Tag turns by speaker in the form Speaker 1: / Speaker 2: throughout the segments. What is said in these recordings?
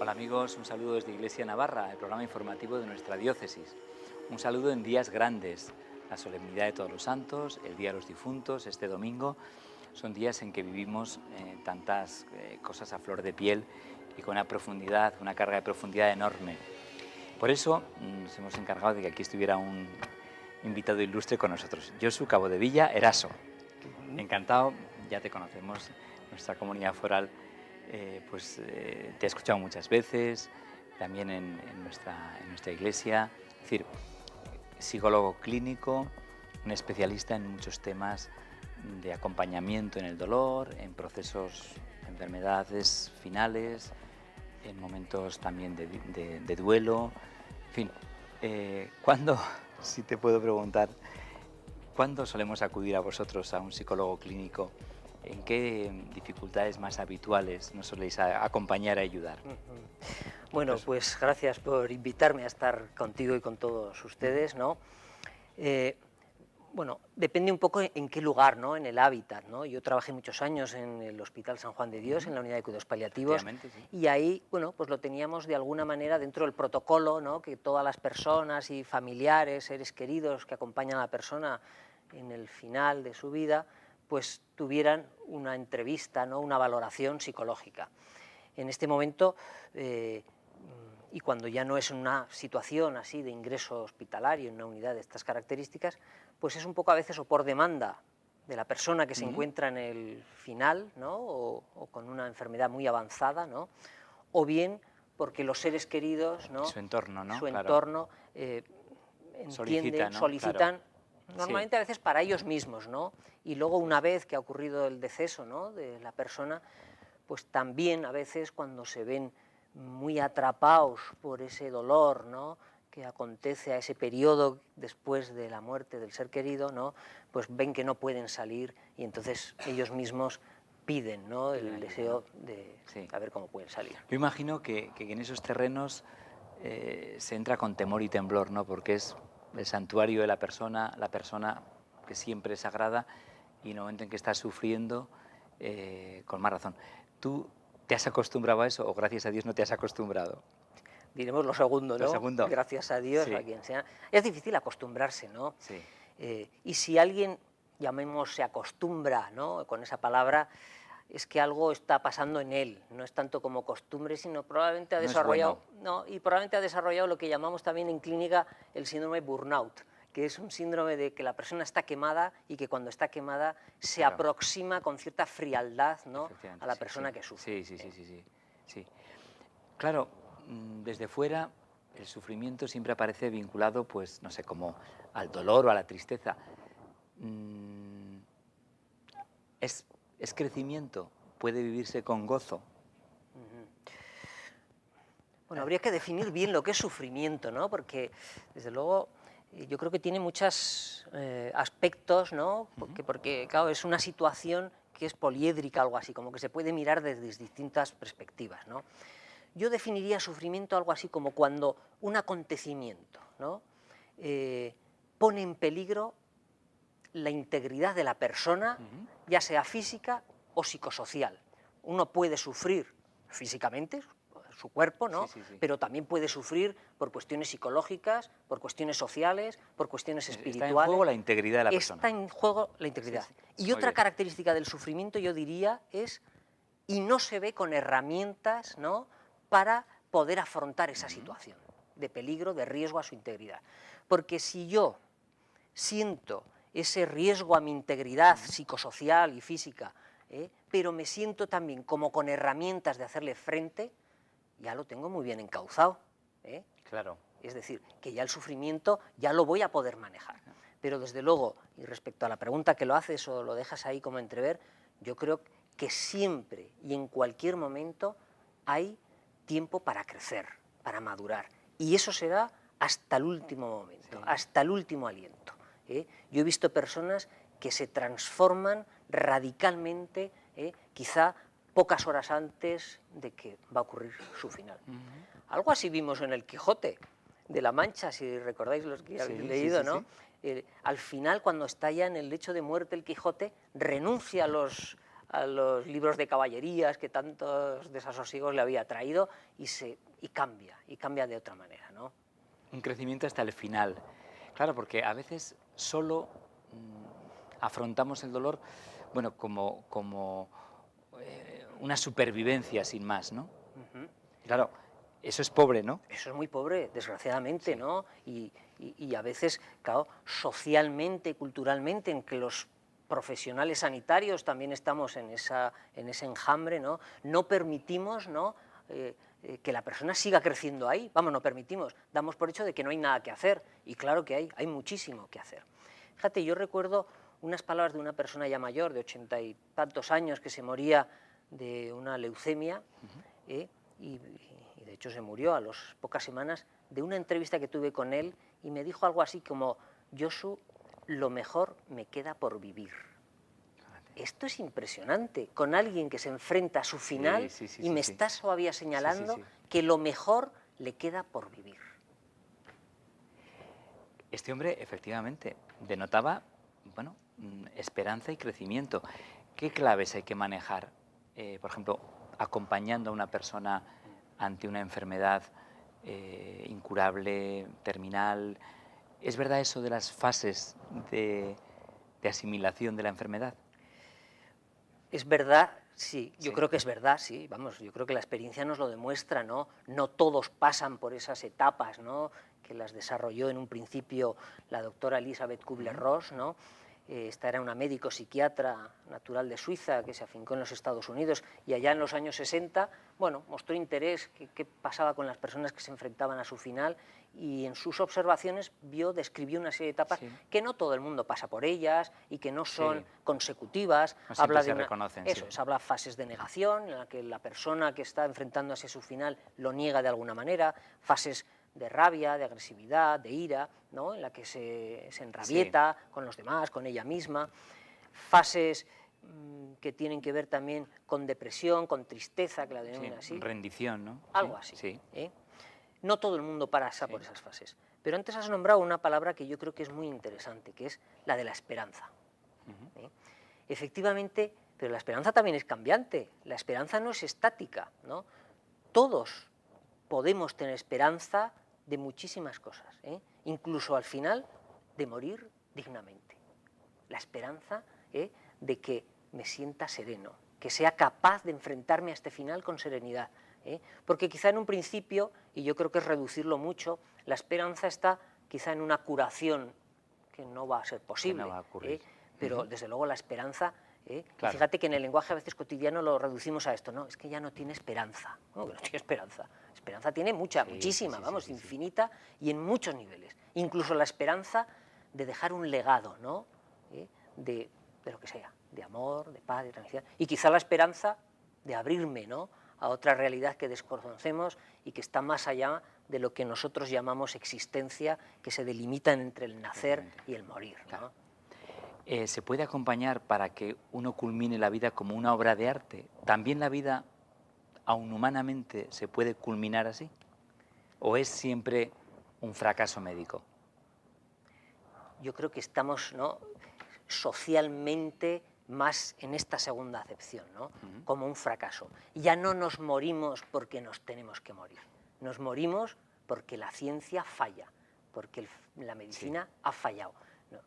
Speaker 1: Hola amigos, un saludo desde Iglesia Navarra, el programa informativo de nuestra diócesis. Un saludo en días grandes, la solemnidad de Todos los Santos, el Día de los Difuntos, este domingo. Son días en que vivimos tantas cosas a flor de piel y con una profundidad, una carga de profundidad enorme. Por eso nos hemos encargado de que aquí estuviera un invitado ilustre con nosotros, Josu Cabodevilla Eraso. Encantado, ya te conocemos, nuestra comunidad foral te he escuchado muchas veces, también en nuestra iglesia. Es decir, psicólogo clínico, un especialista en muchos temas de acompañamiento en el dolor, en procesos de enfermedades finales, en momentos también de duelo. En fin, ¿cuándo, si te puedo preguntar, cuándo solemos acudir a vosotros, a un psicólogo clínico? ¿En qué dificultades más habituales nos soléis acompañar a ayudar?
Speaker 2: Bueno, pues gracias por invitarme a estar contigo y con todos ustedes, ¿no? Bueno, depende un poco en qué lugar, ¿no? En el hábitat, ¿no? Yo trabajé muchos años en el Hospital San Juan de Dios, en la unidad de cuidados paliativos,
Speaker 1: Sí.
Speaker 2: y ahí, bueno, pues lo teníamos de alguna manera dentro del protocolo, ¿no? Que todas las personas y familiares, seres queridos que acompañan a la persona en el final de su vida, pues tuvieran una entrevista, ¿no? Una valoración psicológica. En este momento, y cuando ya no es una situación así de ingreso hospitalario en una unidad de estas características, pues es un poco a veces o por demanda de la persona que se encuentra en el final, ¿no? o con una enfermedad muy avanzada, ¿no? O bien porque los seres queridos, ¿no?
Speaker 1: Su entorno, ¿no?
Speaker 2: Su
Speaker 1: Claro.
Speaker 2: entorno
Speaker 1: Solicita,
Speaker 2: entienden,
Speaker 1: ¿no? Claro.
Speaker 2: solicitan,
Speaker 1: Sí.
Speaker 2: normalmente a veces para ellos mismos, ¿no? Y luego una vez que ha ocurrido el deceso, ¿no? De la persona, pues también a veces cuando se ven muy atrapados por ese dolor, ¿no? Que acontece a ese periodo después de la muerte del ser querido, ¿no? Pues ven que no pueden salir y entonces ellos mismos piden, ¿no?
Speaker 1: Piden
Speaker 2: El
Speaker 1: ayuda,
Speaker 2: deseo
Speaker 1: ¿no?
Speaker 2: de
Speaker 1: Sí.
Speaker 2: ver cómo pueden salir.
Speaker 1: Yo imagino que en esos terrenos se entra con temor y temblor, ¿no? Porque es el santuario de la persona que siempre es sagrada, y en el momento en que está sufriendo, con más razón. ¿Tú te has acostumbrado a eso o gracias a Dios no te has acostumbrado?
Speaker 2: Diremos lo segundo,
Speaker 1: Lo
Speaker 2: ¿no?
Speaker 1: segundo.
Speaker 2: Gracias a Dios, a
Speaker 1: Sí,
Speaker 2: quien sea. Es difícil acostumbrarse, ¿no?
Speaker 1: sí.
Speaker 2: Y si alguien, llamemos, se acostumbra, ¿no? Con esa palabra, es que algo está pasando en él, no es tanto como costumbre, sino probablemente ha
Speaker 1: No es
Speaker 2: desarrollado,
Speaker 1: bueno.
Speaker 2: no, y probablemente ha desarrollado lo que llamamos también en clínica el síndrome burnout, que es un síndrome de que la persona está quemada y que cuando está quemada se
Speaker 1: Claro.
Speaker 2: aproxima con cierta frialdad, ¿no?
Speaker 1: Efectivamente,
Speaker 2: A la
Speaker 1: sí,
Speaker 2: persona
Speaker 1: sí.
Speaker 2: que sufre.
Speaker 1: Sí. Claro, desde fuera el sufrimiento siempre aparece vinculado, pues, no sé, como al dolor o a la tristeza. Mm, ¿Es crecimiento? ¿Puede vivirse con gozo?
Speaker 2: Bueno, habría que definir bien lo que es sufrimiento, ¿no? Porque, desde luego, yo creo que tiene muchos aspectos, ¿no? Porque, claro, es una situación que es poliédrica, algo así, como que se puede mirar desde distintas perspectivas, ¿no? Yo definiría sufrimiento algo así como cuando un acontecimiento, ¿no? Pone en peligro la integridad de la persona, ya sea física o psicosocial. Uno puede sufrir físicamente, su cuerpo, ¿no?
Speaker 1: Sí.
Speaker 2: Pero también puede sufrir por cuestiones psicológicas, por cuestiones sociales, por cuestiones
Speaker 1: Está en juego
Speaker 2: espirituales.
Speaker 1: la integridad de la persona.
Speaker 2: Está en juego la integridad.
Speaker 1: Sí.
Speaker 2: Y
Speaker 1: Muy
Speaker 2: otra
Speaker 1: bien.
Speaker 2: característica del sufrimiento, yo diría, es, y no se ve con herramientas, ¿no? Para poder afrontar esa situación de peligro, de riesgo a su integridad. Porque si yo siento ese riesgo a mi integridad psicosocial y física, pero me siento también como con herramientas de hacerle frente, ya lo tengo muy bien encauzado.
Speaker 1: Claro.
Speaker 2: Es decir, que ya el sufrimiento ya lo voy a poder manejar. Pero desde luego, y respecto a la pregunta que lo haces o lo dejas ahí como entrever, yo creo que siempre y en cualquier momento hay tiempo para crecer, para madurar. Y eso se da hasta el último momento, hasta el último aliento. Yo he visto personas que se transforman radicalmente, quizá pocas horas antes de que va a ocurrir su final. Algo así vimos en el Quijote de la Mancha, si recordáis los que habéis leído, ¿no? Al final, cuando está ya en el lecho de muerte el Quijote, renuncia a los libros de caballerías que tantos desasosiegos le había traído y cambia de otra manera, ¿no?
Speaker 1: Un crecimiento hasta el final. Claro, porque a veces solo afrontamos el dolor, bueno, como una supervivencia sin más, ¿no? Claro, eso es pobre, ¿no?
Speaker 2: Eso es muy pobre, desgraciadamente,
Speaker 1: Sí.
Speaker 2: ¿no? Y a veces, claro, socialmente, culturalmente, en que los profesionales sanitarios también estamos en ese enjambre, ¿no? No permitimos, ¿no? Que la persona siga creciendo ahí. Vamos, no permitimos. Damos por hecho de que no hay nada que hacer. Y claro que hay muchísimo que hacer. Fíjate, yo recuerdo unas palabras de una persona ya mayor, de 80 y tantos años, que se moría de una leucemia, y de hecho se murió a las pocas semanas, de una entrevista que tuve con él, y me dijo algo así como: Josu, lo mejor me queda por vivir. Esto es impresionante, con alguien que se enfrenta a su final y me estás todavía señalando que lo mejor le queda por vivir.
Speaker 1: Este hombre, efectivamente, denotaba, bueno, esperanza y crecimiento. ¿Qué claves hay que manejar, por ejemplo, acompañando a una persona ante una enfermedad incurable, terminal? ¿Es verdad eso de las fases de asimilación de la enfermedad?
Speaker 2: Es verdad, sí, yo creo que es verdad, sí, vamos, yo creo que la experiencia nos lo demuestra, ¿no? No todos pasan por esas etapas, ¿no?, que las desarrolló en un principio la doctora Elisabeth Kubler-Ross, ¿no? Esta era una médico psiquiatra natural de Suiza que se afincó en los Estados Unidos, y allá en los años 60, bueno, mostró interés qué pasaba con las personas que se enfrentaban a su final, y en sus observaciones describió una serie de etapas que no todo el mundo pasa por ellas y que no son consecutivas.
Speaker 1: No siempre se reconocen.
Speaker 2: Eso es, habla fases de negación, en la que la persona que está enfrentándose a su final lo niega de alguna manera, fases de rabia, de agresividad, de ira, ¿no?, en la que se enrabieta con los demás, con ella misma, fases que tienen que ver también con depresión, con tristeza, que la denominan así.
Speaker 1: Rendición, ¿no?
Speaker 2: Algo así. No todo el mundo pasa por esas fases. Pero antes has nombrado una palabra que yo creo que es muy interesante, que es la de la esperanza. Efectivamente, pero la esperanza también es cambiante, la esperanza no es estática, ¿no? Todos podemos tener esperanza de muchísimas cosas, incluso al final de morir dignamente. La esperanza de que me sienta sereno, que sea capaz de enfrentarme a este final con serenidad. Porque quizá en un principio, y yo creo que es reducirlo mucho, la esperanza está quizá en una curación que no va a ser posible,
Speaker 1: no va a ocurrir.
Speaker 2: Pero desde luego la esperanza,
Speaker 1: Claro.
Speaker 2: fíjate que en el lenguaje a veces cotidiano lo reducimos a esto, no, es que ya no tiene esperanza. ¿Cómo que no tiene esperanza? Esperanza tiene muchísima, infinita, y en muchos niveles. Incluso la esperanza de dejar un legado, ¿no? De lo que sea, de amor, de paz, de tranquilidad, y quizá la esperanza de abrirme, ¿no?, a otra realidad que desconocemos y que está más allá de lo que nosotros llamamos existencia, que se delimitan entre el nacer y el morir, ¿no?
Speaker 1: Claro. ¿Se puede acompañar para que uno culmine la vida como una obra de arte? ¿También la vida, aun humanamente, se puede culminar así? ¿O es siempre un fracaso médico?
Speaker 2: Yo creo que estamos, ¿no?, socialmente más en esta segunda acepción, ¿no?, como un fracaso. Ya no nos morimos porque nos tenemos que morir, nos morimos porque la ciencia falla, porque la medicina ha fallado, ¿no?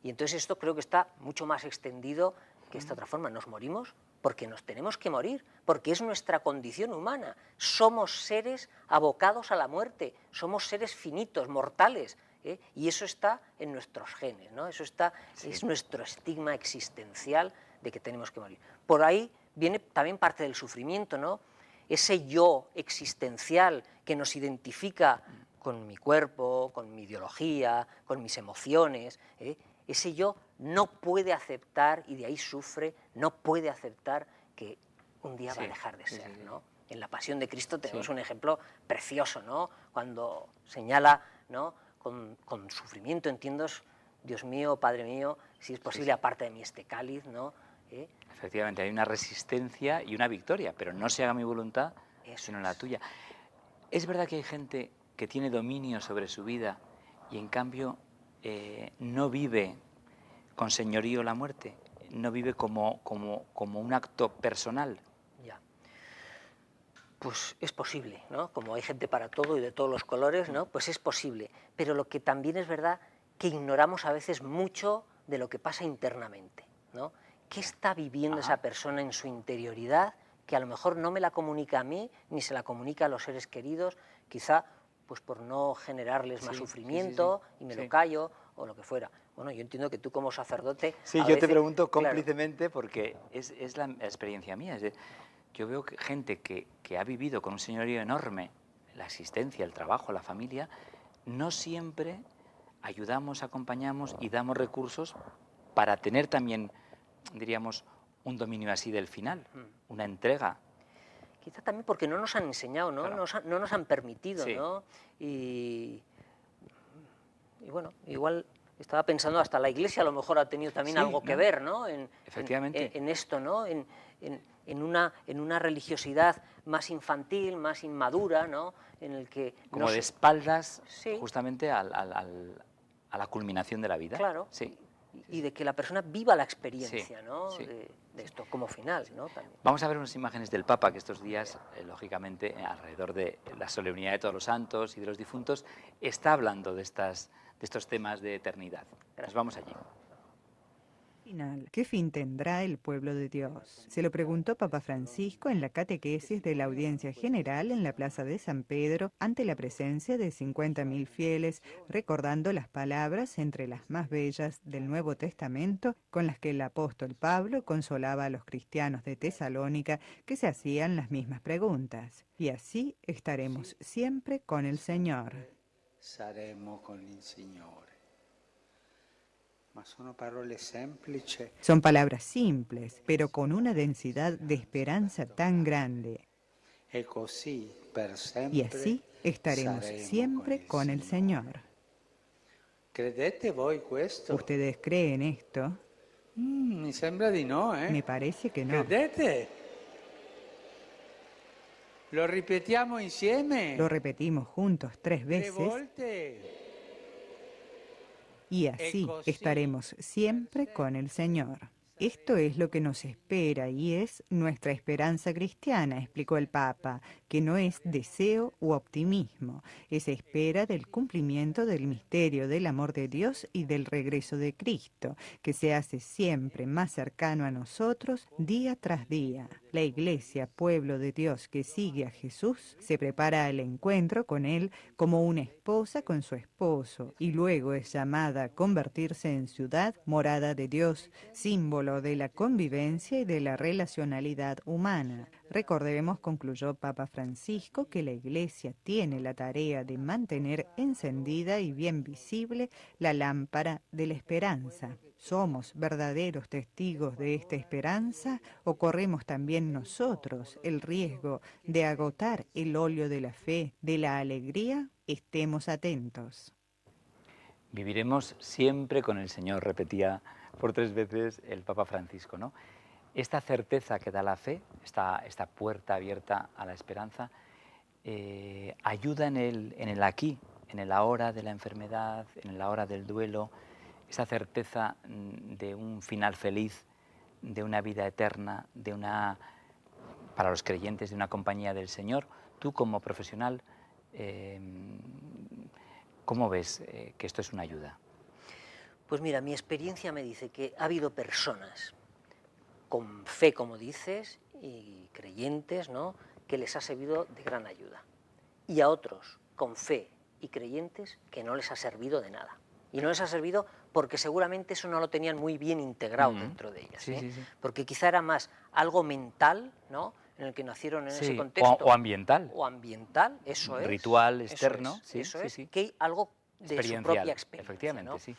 Speaker 2: Y entonces esto creo que está mucho más extendido que esta otra forma. Nos morimos porque nos tenemos que morir, porque es nuestra condición humana. Somos seres abocados a la muerte, somos seres finitos, mortales, y eso está en nuestros genes, ¿no? Eso es nuestro estigma existencial de que tenemos que morir. Por ahí viene también parte del sufrimiento, ¿no? Ese yo existencial que nos identifica con mi cuerpo, con mi ideología, con mis emociones, ese yo no puede aceptar, y de ahí sufre, no puede aceptar que un día va a dejar de ser, ¿no? En la Pasión de Cristo tenemos un ejemplo precioso, ¿no?, cuando señala, ¿no?, con sufrimiento, entiendo, Dios mío, Padre mío, si es posible, aparte de mí este cáliz, ¿no?
Speaker 1: Efectivamente, hay una resistencia y una victoria, pero no se haga mi voluntad, sino la tuya. Es verdad que hay gente que tiene dominio sobre su vida y en cambio no vive con señorío la muerte, no vive como un acto personal.
Speaker 2: Ya. Pues es posible, ¿no? Como hay gente para todo y de todos los colores, ¿no? Pues es posible. Pero lo que también es verdad que ignoramos a veces mucho de lo que pasa internamente, ¿no? ¿Qué está viviendo esa persona en su interioridad que a lo mejor no me la comunica a mí ni se la comunica a los seres queridos, quizá pues por no generarles más sufrimiento y me lo callo o lo que fuera? Bueno, yo entiendo que tú como sacerdote...
Speaker 1: Sí, yo te pregunto cómplicemente porque es la experiencia mía. Yo veo gente que ha vivido con un señorío enorme, la existencia, el trabajo, la familia, no siempre ayudamos, acompañamos y damos recursos para tener también, diríamos, un dominio así del final, una entrega.
Speaker 2: Quizá también porque no nos han enseñado, ¿no? Claro. No nos han permitido, ¿no? Y bueno, igual estaba pensando hasta la Iglesia a lo mejor ha tenido también algo que ver, ¿no?
Speaker 1: Efectivamente.
Speaker 2: En esto, ¿no? En una religiosidad más infantil, más inmadura, ¿no? En el que...
Speaker 1: Como de espaldas justamente a la culminación de la vida.
Speaker 2: Claro. Sí. Y de que la persona viva la experiencia, ¿no?
Speaker 1: Sí.
Speaker 2: De esto como final, ¿no? También.
Speaker 1: Vamos a ver unas imágenes del Papa que estos días, lógicamente, alrededor de la solemnidad de todos los santos y de los difuntos, está hablando de estos temas de eternidad. Nos vamos allí.
Speaker 3: ¿Qué fin tendrá el pueblo de Dios? Se lo preguntó Papa Francisco en la catequesis de la Audiencia General en la Plaza de San Pedro ante la presencia de 50.000 fieles, recordando las palabras entre las más bellas del Nuevo Testamento con las que el apóstol Pablo consolaba a los cristianos de Tesalónica que se hacían las mismas preguntas. Y así estaremos siempre con el Señor.
Speaker 4: Saremo con el Señor.
Speaker 3: Son palabras simples, pero con una densidad de esperanza tan grande. Y así estaremos siempre con el Señor. ¿Ustedes creen esto?
Speaker 4: Mi sembra di no,
Speaker 3: Me parece que no.
Speaker 4: ¿Credete? ¿Lo ripetiamo insieme?
Speaker 3: Lo repetimos juntos 3 veces. Y así estaremos siempre con el Señor. Esto es lo que nos espera y es nuestra esperanza cristiana, explicó el Papa, que no es deseo u optimismo, es espera del cumplimiento del misterio del amor de Dios y del regreso de Cristo, que se hace siempre más cercano a nosotros día tras día. La Iglesia, pueblo de Dios que sigue a Jesús, se prepara al encuentro con Él como una esposa con su esposo y luego es llamada a convertirse en ciudad, morada de Dios, símbolo de la convivencia y de la relacionalidad humana. Recordemos, concluyó Papa Francisco, que la Iglesia tiene la tarea de mantener encendida y bien visible la lámpara de la esperanza. ¿Somos verdaderos testigos de esta esperanza o corremos también nosotros el riesgo de agotar el óleo de la fe, de la alegría? Estemos atentos.
Speaker 1: Viviremos siempre con el Señor, repetía por 3 veces el Papa Francisco, ¿no? Esta certeza que da la fe, esta puerta abierta a la esperanza, ayuda en el aquí, en el ahora de la enfermedad, en el ahora del duelo, esa certeza de un final feliz, de una vida eterna, para los creyentes, de una compañía del Señor. Tú como profesional, ¿cómo ves que esto es una ayuda?
Speaker 2: Pues mira, mi experiencia me dice que ha habido personas con fe, como dices, y creyentes, ¿no?, que les ha servido de gran ayuda. Y a otros con fe y creyentes que no les ha servido de nada. Y no les ha servido porque seguramente eso no lo tenían muy bien integrado dentro de ellas. Sí. Porque quizá era más algo mental, ¿no?, en el que nacieron en ese contexto.
Speaker 1: O ambiental.
Speaker 2: O ambiental, eso es.
Speaker 1: Ritual externo.
Speaker 2: Eso es. Que hay algo de su propia experiencia.
Speaker 1: Efectivamente, ¿no? Sí.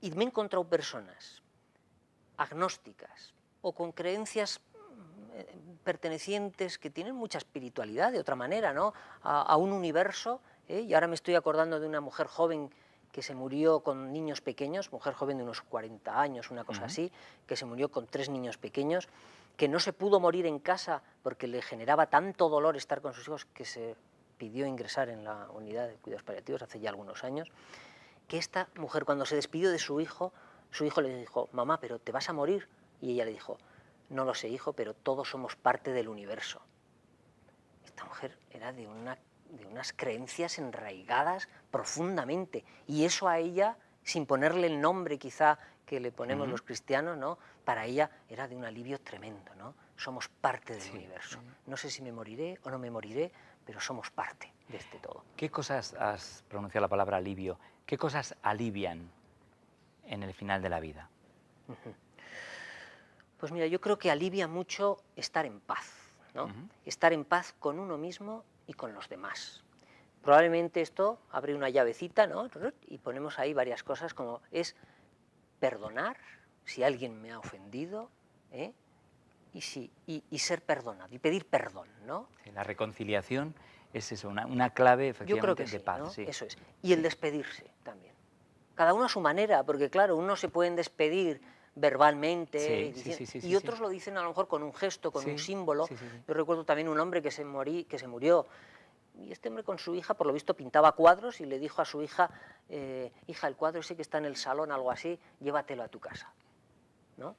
Speaker 2: Y me he encontrado personas agnósticas o con creencias pertenecientes que tienen mucha espiritualidad de otra manera, ¿no?, a un universo, y ahora me estoy acordando de una mujer joven que se murió con niños pequeños, mujer joven de unos 40 años, una cosa así, que se murió con 3 niños pequeños, que no se pudo morir en casa porque le generaba tanto dolor estar con sus hijos que se pidió ingresar en la unidad de cuidados paliativos hace ya algunos años, que esta mujer cuando se despidió de su hijo su hijo le dijo, mamá, pero ¿te vas a morir? Y ella le dijo, no lo sé, hijo, pero todos somos parte del universo. Esta mujer era de unas creencias enraigadas profundamente, y eso a ella, sin ponerle el nombre quizá que le ponemos los cristianos, ¿no? Para ella era de un alivio tremendo, ¿no? Somos parte del universo. No sé si me moriré o no me moriré, pero somos parte de este todo.
Speaker 1: ¿Qué cosas, has pronunciado la palabra alivio, qué cosas alivian en el final de la vida?
Speaker 2: Pues mira, yo creo que alivia mucho estar en paz, ¿no? Estar en paz con uno mismo y con los demás. Probablemente esto abre una llavecita, ¿no? Y ponemos ahí varias cosas, como es perdonar si alguien me ha ofendido, ¿eh? y ser perdonado, y pedir perdón, ¿no?
Speaker 1: La reconciliación es eso, una clave, efectivamente,
Speaker 2: yo creo que
Speaker 1: de
Speaker 2: sí,
Speaker 1: paz.
Speaker 2: ¿no?
Speaker 1: Sí.
Speaker 2: Eso es. Y el despedirse también. Cada uno a su manera, porque claro, unos se pueden despedir verbalmente, y otros lo dicen a lo mejor con un gesto, con un símbolo. Yo recuerdo también un hombre que se murió, y este hombre con su hija, por lo visto, pintaba cuadros y le dijo a su hija, hija, el cuadro ese que está en el salón, algo así, llévatelo a tu casa, ¿no?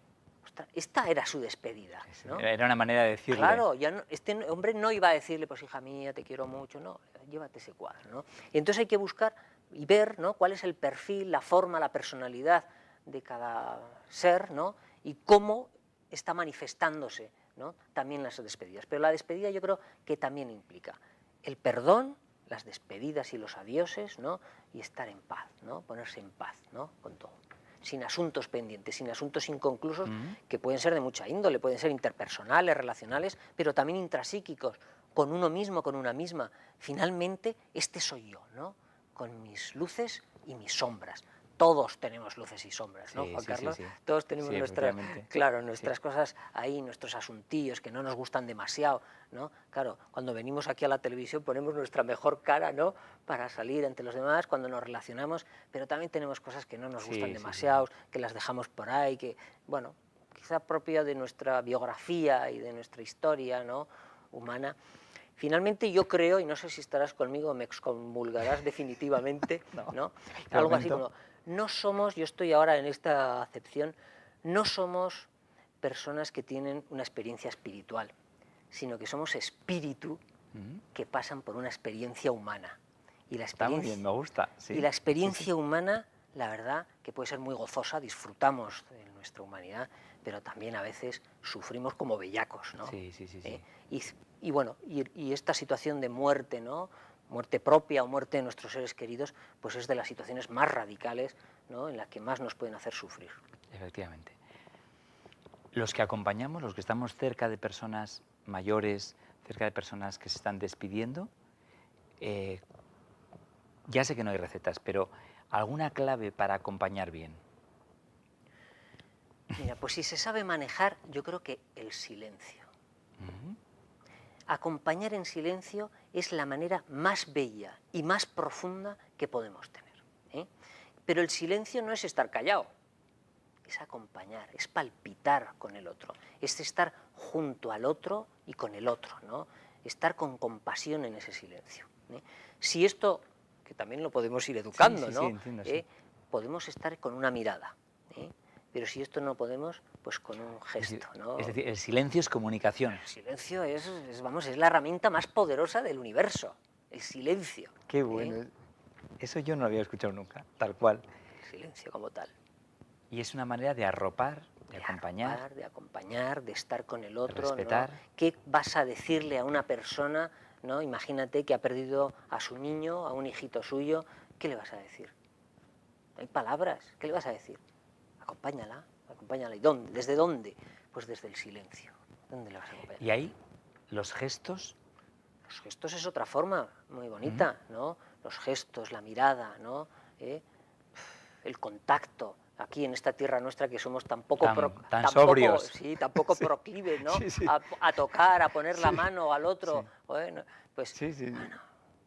Speaker 2: Esta era su despedida, ¿no?
Speaker 1: Era una manera de decirle.
Speaker 2: Claro, ya no, este hombre no iba a decirle, pues hija mía, te quiero mucho, no, llévate ese cuadro, ¿no? Y entonces hay que buscar y ver, ¿no?, cuál es el perfil, la forma, la personalidad de cada ser, ¿no?, y cómo está manifestándose, ¿no?, también las despedidas. Pero la despedida yo creo que también implica el perdón, las despedidas y los adioses, ¿no?, y estar en paz, ¿no?, ponerse en paz, ¿no?, con todo. Sin asuntos pendientes, sin asuntos inconclusos, que pueden ser de mucha índole, pueden ser interpersonales, relacionales, pero también intrapsíquicos, con uno mismo, con una misma. Finalmente, este soy yo, ¿no?, con mis luces y mis sombras. Todos tenemos luces y sombras, ¿no, Juan Carlos? Todos tenemos nuestras cosas ahí, nuestros asuntillos que no nos gustan demasiado, ¿no? Claro, cuando venimos aquí a la televisión ponemos nuestra mejor cara, ¿no?, para salir ante los demás, cuando nos relacionamos, pero también tenemos cosas que no nos gustan demasiado, que las dejamos por ahí, que, bueno, quizá propia de nuestra biografía y de nuestra historia, ¿no?, humana. Finalmente yo creo, y no sé si estarás conmigo, me excomulgarás definitivamente, ¿no? Algo así como, no somos, yo estoy ahora en esta acepción, no somos personas que tienen una experiencia espiritual, sino que somos espíritu que pasan por una experiencia humana. Y la experiencia,
Speaker 1: está muy bien, me gusta.
Speaker 2: Y la experiencia humana, la verdad, que puede ser muy gozosa, disfrutamos de nuestra humanidad, pero también a veces sufrimos como bellacos, ¿no? Y bueno, y esta situación de muerte, ¿no?, muerte propia o muerte de nuestros seres queridos, pues es de las situaciones más radicales, ¿no?, en las que más nos pueden hacer sufrir.
Speaker 1: Efectivamente. Los que acompañamos, los que estamos cerca de personas mayores, cerca de personas que se están despidiendo, ya sé que no hay recetas, pero ¿alguna clave para acompañar bien?
Speaker 2: Mira, pues si se sabe manejar, yo creo que el silencio. Acompañar en silencio es la manera más bella y más profunda que podemos tener, ¿eh? Pero el silencio no es estar callado, es acompañar, es palpitar con el otro, es estar junto al otro y con el otro, ¿no?, estar con compasión en ese silencio, ¿eh? Si esto, que también lo podemos ir educando, ¿no?,
Speaker 1: entiendo,
Speaker 2: podemos estar con una mirada, ¿eh? Pero si esto no podemos, pues con un gesto, ¿no?
Speaker 1: Es decir, el silencio es comunicación.
Speaker 2: El silencio es la herramienta más poderosa del universo, el silencio.
Speaker 1: Qué bueno. Eso yo no lo había escuchado nunca, tal cual.
Speaker 2: El silencio como tal.
Speaker 1: Y es una manera de arropar, de acompañar.
Speaker 2: De acompañar, de estar con el otro,
Speaker 1: de respetar.
Speaker 2: ¿no? ¿Qué vas a decirle a una persona, ¿no? Imagínate que ha perdido a su niño, a un hijito suyo, ¿qué le vas a decir? No hay palabras, ¿qué le vas a decir? Acompáñala. ¿Y dónde? ¿Desde dónde? Pues desde el silencio. ¿Dónde le vas a acompañar?
Speaker 1: Y ahí, los gestos.
Speaker 2: Los gestos es otra forma muy bonita, ¿no? Los gestos, la mirada, ¿no? El contacto. Aquí en esta tierra nuestra que somos tan
Speaker 1: sobrios.
Speaker 2: Sí, tan poco proclives, ¿no? A tocar, a poner la mano al otro. Bueno, pues, bueno,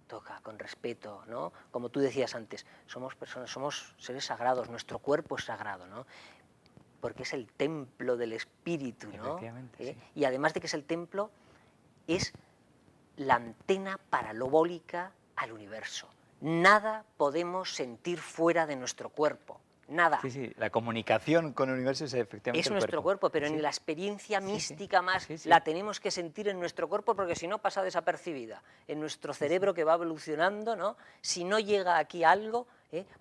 Speaker 2: toca con respeto, ¿no? Como tú decías antes, somos personas, somos seres sagrados, nuestro cuerpo es sagrado, ¿no? Porque es el templo del espíritu, ¿no?
Speaker 1: Efectivamente,
Speaker 2: Y además de que es el templo, es la antena parabólica al universo. Nada podemos sentir fuera de nuestro cuerpo, nada.
Speaker 1: Sí, sí, la comunicación con el universo es efectivamente
Speaker 2: Es nuestro cuerpo, pero
Speaker 1: Sí.
Speaker 2: ni la experiencia
Speaker 1: Sí,
Speaker 2: mística más
Speaker 1: sí, sí.
Speaker 2: la tenemos que sentir en nuestro cuerpo, porque si no pasa desapercibida. En nuestro cerebro que va evolucionando, ¿no? Si no llega aquí algo,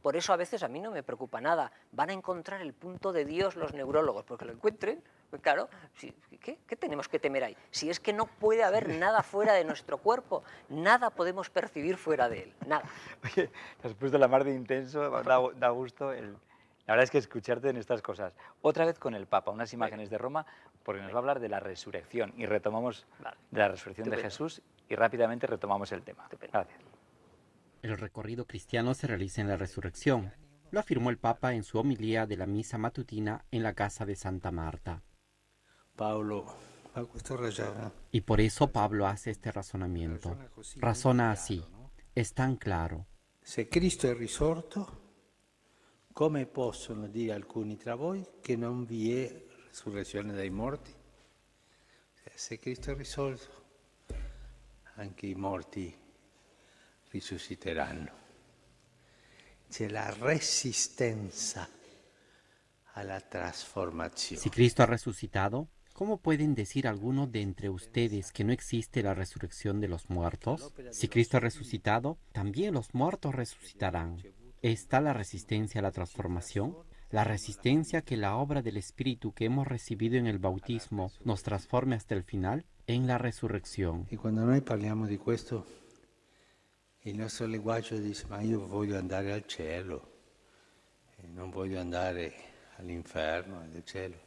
Speaker 2: por eso a veces a mí no me preocupa nada. Van a encontrar el punto de Dios los neurólogos, porque lo encuentren. Pues claro, ¿qué tenemos que temer ahí? Si es que no puede haber nada fuera de nuestro cuerpo, nada podemos percibir fuera de él, nada.
Speaker 1: Oye, te has puesto la mar de intenso, da gusto la verdad es que escucharte en estas cosas. Otra vez con el Papa, unas imágenes de Roma, porque nos va a hablar de la resurrección y retomamos de la resurrección de Jesús y rápidamente retomamos el tema. Gracias.
Speaker 5: El recorrido cristiano se realiza en la resurrección, lo afirmó el Papa en su homilía de la misa matutina en la casa de Santa Marta. Y por eso Pablo hace este razonamiento. Razona así, es tan claro.
Speaker 4: Se Cristo è risorto, come possono dire alcuni tra voi che non vi è resurrezione dai morti? Se Cristo è risorto, anche i morti risusciteranno. C'è la resistenza alla trasformazione.
Speaker 5: Si Cristo ha resucitado, ¿cómo pueden decir algunos de entre ustedes que no existe la resurrección de los muertos? Si Cristo ha resucitado, también los muertos resucitarán. ¿Está la resistencia a la transformación? La resistencia que la obra del Espíritu que hemos recibido en el bautismo nos transforme hasta el final en la resurrección.
Speaker 4: E quando noi parliamo di questo, il nostro linguaggio dice: ma io voglio andare al cielo, non voglio andare all'inferno, al cielo.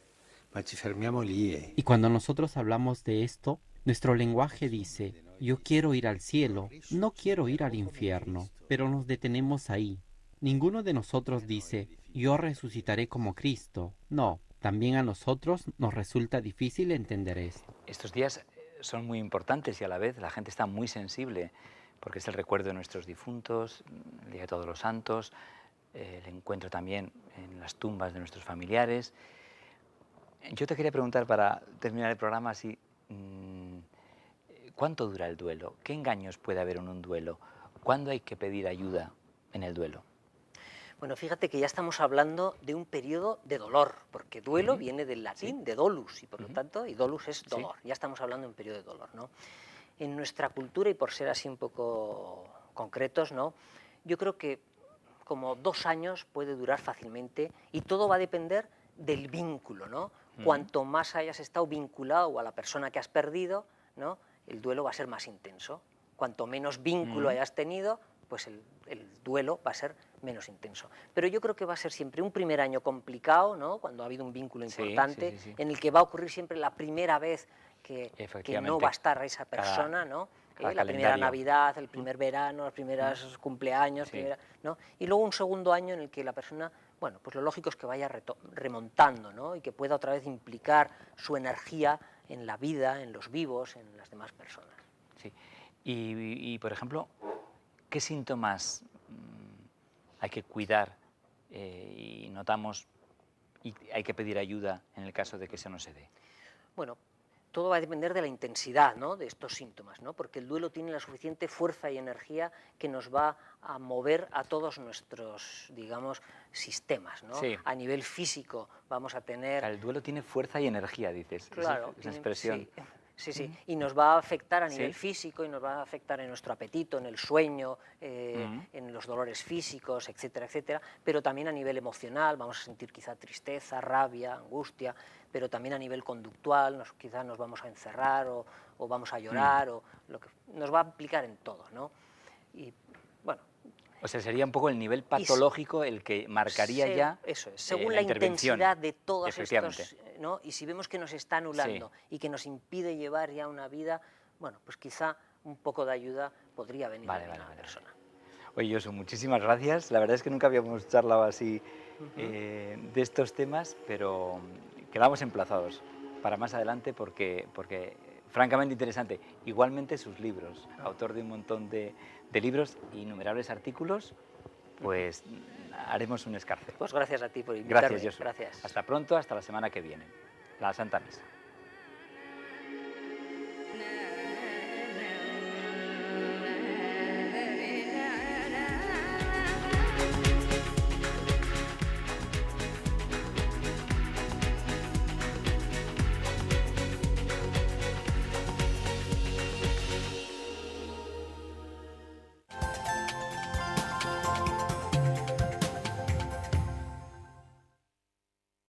Speaker 4: Ma ci fermiamo lì.
Speaker 5: Y cuando nosotros hablamos de esto, nuestro lenguaje dice, yo quiero ir al cielo, no quiero ir al infierno, pero nos detenemos ahí. Ninguno de nosotros dice, yo resucitaré como Cristo. No, también a nosotros nos resulta difícil entender esto.
Speaker 1: Estos días son muy importantes y a la vez la gente está muy sensible, porque es el recuerdo de nuestros difuntos, el Día de Todos los Santos, el encuentro también en las tumbas de nuestros familiares. Yo te quería preguntar, para terminar el programa, así, ¿cuánto dura el duelo? ¿Qué engaños puede haber en un duelo? ¿Cuándo hay que pedir ayuda en el duelo?
Speaker 2: Bueno, fíjate que ya estamos hablando de un periodo de dolor, porque duelo viene del latín, de dolus, y por lo tanto, y dolus es dolor. Ya estamos hablando de un periodo de dolor, ¿no? En nuestra cultura, y por ser así un poco concretos, ¿no? Yo creo que como 2 años puede durar fácilmente, y todo va a depender del vínculo, ¿no? Cuanto más hayas estado vinculado a la persona que has perdido, ¿no? El duelo va a ser más intenso. Cuanto menos vínculo hayas tenido, pues el duelo va a ser menos intenso. Pero yo creo que va a ser siempre un primer año complicado, ¿no? Cuando ha habido un vínculo importante, en el que va a ocurrir siempre la primera vez que no va a estar esa persona, ¿no? La primera Navidad, el primer verano, los primeros cumpleaños, ¿no? Y luego un segundo año en el que la persona, bueno, pues lo lógico es que vaya remontando, ¿no? Y que pueda otra vez implicar su energía en la vida, en los vivos, en las demás personas.
Speaker 1: Sí. Y por ejemplo, ¿qué síntomas hay que cuidar y notamos y hay que pedir ayuda en el caso de que eso no se dé?
Speaker 2: Bueno, todo va a depender de la intensidad, ¿no? De estos síntomas, ¿no? Porque el duelo tiene la suficiente fuerza y energía que nos va a mover a todos nuestros, digamos, sistemas, ¿no?
Speaker 1: Sí.
Speaker 2: A nivel físico vamos a tener...
Speaker 1: El duelo tiene fuerza y energía, dices.
Speaker 2: Claro.
Speaker 1: Esa expresión.
Speaker 2: Sí. Y nos va a afectar a nivel físico y nos va a afectar en nuestro apetito, en el sueño, en los dolores físicos, etcétera, etcétera. Pero también a nivel emocional, vamos a sentir quizá tristeza, rabia, angustia, pero también a nivel conductual, quizá nos vamos a encerrar o vamos a llorar, o lo que nos va a implicar en todo, ¿no? Y bueno...
Speaker 1: O sea, sería un poco el nivel patológico el que marcaría ya
Speaker 2: eso es, según la intensidad de todos estos, ¿no? Y si vemos que nos está anulando y que nos impide llevar ya una vida, bueno, pues quizá un poco de ayuda podría venir de la persona.
Speaker 1: Oye, Josu, muchísimas gracias. La verdad es que nunca habíamos charlado así de estos temas, pero quedamos emplazados para más adelante porque francamente interesante. Igualmente sus libros, autor de un montón de libros e innumerables artículos, pues haremos un escarceo.
Speaker 2: Pues gracias a ti por invitarme.
Speaker 1: Gracias, Josu.
Speaker 2: Gracias.
Speaker 1: Hasta pronto, hasta la semana que viene. La Santa Misa.